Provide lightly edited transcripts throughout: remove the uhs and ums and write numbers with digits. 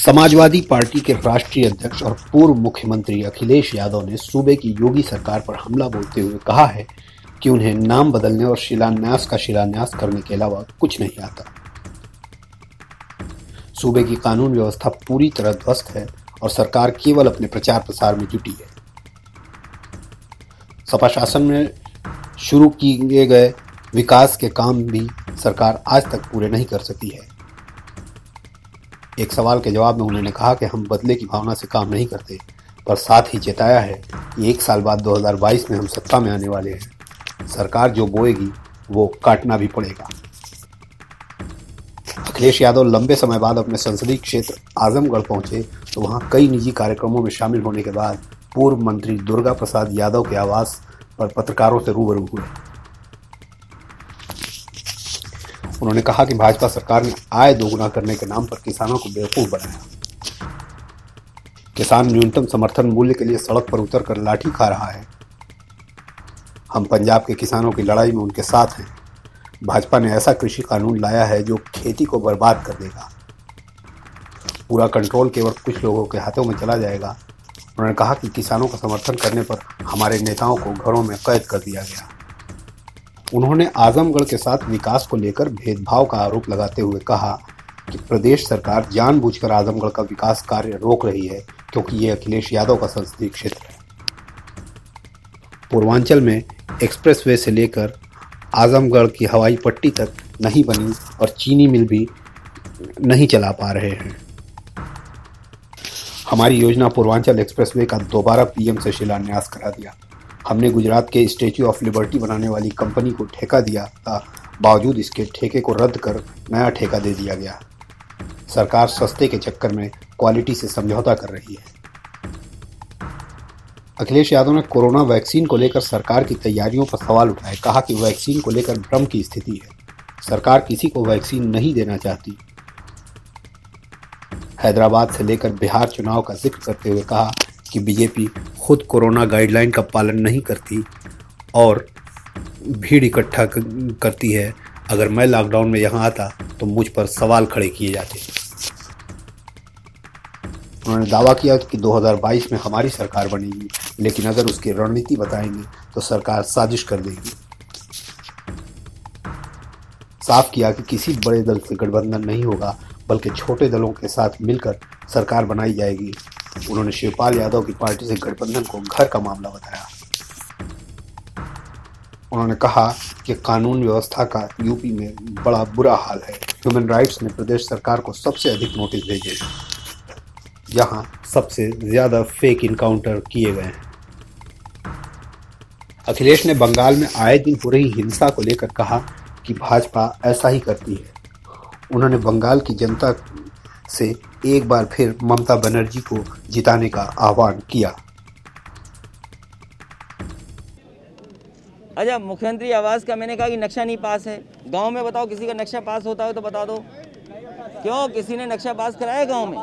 Samajwadi party के राष्ट्रीय अध्यक्ष और पूर्व मुख्यमंत्री अखिलेश यादव ने सूबे की योगी सरकार पर हमला बोलते हुए कहा है कि उन्हें नाम बदलने और शिलान्यास करने के अलावा कुछ नहीं आता। सूबे की कानून व्यवस्था पूरी तरह ध्वस्त है और सरकार केवल अपने प्रचार प्रसार में जुटी है। सपा शासन में शुरू किए गए विकास के काम भी सरकार आज तक पूरे नहीं कर सकी है। एक सवाल के जवाब में उन्होंने कहा कि हम बदले की भावना से काम नहीं करते, पर साथ ही चेताया है कि एक साल बाद 2022 में हम सत्ता में आने वाले हैं। सरकार जो बोएगी वो काटना भी पड़ेगा। अखिलेश यादव लंबे समय बाद अपने संसदीय क्षेत्र आजमगढ़ पहुंचे तो वहां कई निजी कार्यक्रमों में शामिल होने के बाद पूर्व मंत्री दुर्गा प्रसाद यादव के आवास पर पत्रकारों से रूबरू हुए। उन्होंने कहा कि भाजपा सरकार ने आय दोगुना करने के नाम पर किसानों को बेवकूफ बनाया। किसान न्यूनतम समर्थन मूल्य के लिए सड़क पर उतरकर लाठी खा रहा है। हम पंजाब के किसानों की लड़ाई में उनके साथ हैं। भाजपा ने ऐसा कृषि कानून लाया है जो खेती को बर्बाद कर देगा। पूरा कंट्रोल केवल कुछ लोगों के हाथों में चला जाएगा। उन्होंने कहा कि किसानों का समर्थन करने पर हमारे नेताओं को घरों में कैद कर दिया गया। उन्होंने आजमगढ़ के साथ विकास को लेकर भेदभाव का आरोप लगाते हुए कहा कि प्रदेश सरकार जानबूझकर आजमगढ़ का विकास कार्य रोक रही है क्योंकि ये अखिलेश यादव का संसदीय क्षेत्र है। पूर्वांचल में एक्सप्रेसवे से लेकर आजमगढ़ की हवाई पट्टी तक नहीं बनी और चीनी मिल भी नहीं चला पा रहे हैं। हमारी योजना पूर्वांचल एक्सप्रेसवे का दोबारा पीएम से शिलान्यास करा दिया। हमने गुजरात के स्टैच्यू ऑफ लिबर्टी बनाने वाली कंपनी को ठेका दिया था, बावजूद इसके ठेके को रद्द कर नया ठेका दे दिया गया। सरकार सस्ते के चक्कर में क्वालिटी से समझौता कर रही है। अखिलेश यादव ने कोरोना वैक्सीन को लेकर सरकार की तैयारियों पर सवाल उठाए। कहा कि वैक्सीन को लेकर भ्रम की स्थिति है। सरकार किसी को वैक्सीन नहीं देना चाहती। हैदराबाद से लेकर बिहार चुनाव का जिक्र करते हुए कहा कि बीजेपी खुद कोरोना गाइडलाइन का पालन नहीं करती और भीड़ इकट्ठा करती है। अगर मैं लॉकडाउन में यहाँ आता तो मुझ पर सवाल खड़े किए जाते। उन्होंने दावा किया कि 2022 में हमारी सरकार बनेगी, लेकिन अगर उसकी रणनीति बताएंगे तो सरकार साजिश कर देगी। साफ किया कि किसी बड़े दल से गठबंधन नहीं होगा, बल्कि छोटे दलों के साथ मिलकर सरकार बनाई जाएगी। उन्होंने शिवपाल यादव की पार्टी से गठबंधन को घर का मामला बताया। उन्होंने कहा कि कानून व्यवस्था का यूपी में बड़ा बुरा हाल है। ह्यूमन राइट्स ने प्रदेश सरकार को सबसे अधिक नोटिस भेजे, जहां सबसे ज्यादा फेक इनकाउंटर किए गए हैं। अखिलेश ने बंगाल में आए दिन हो रही हिंसा को लेकर कहा कि भाजपा ऐसा ही करती है। उन्होंने बंगाल की जनता से एक बार फिर ममता बनर्जी को जिताने का आह्वान किया। अच्छा, मुख्यमंत्री आवास का मैंने कहा कि नक्शा नहीं पास है। गांव में बताओ किसी का नक्शा पास होता है तो बता दो। क्यों किसी ने नक्शा पास कराया गांव में?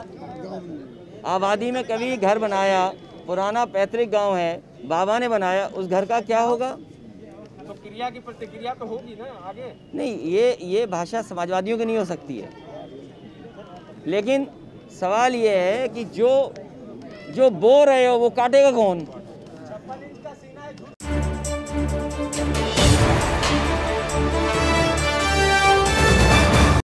आबादी में कभी घर बनाया, पुराना पैतृक गांव है, बाबा ने बनाया, उस घर का क्या होगा? तो क्रिया की प्रतिक्रिया तो होगी ना आगे। नहीं, ये भाषा समाजवादियों की नहीं हो सकती है। लेकिन सवाल ये है कि जो बो रहे हो वो काटेगा कौन?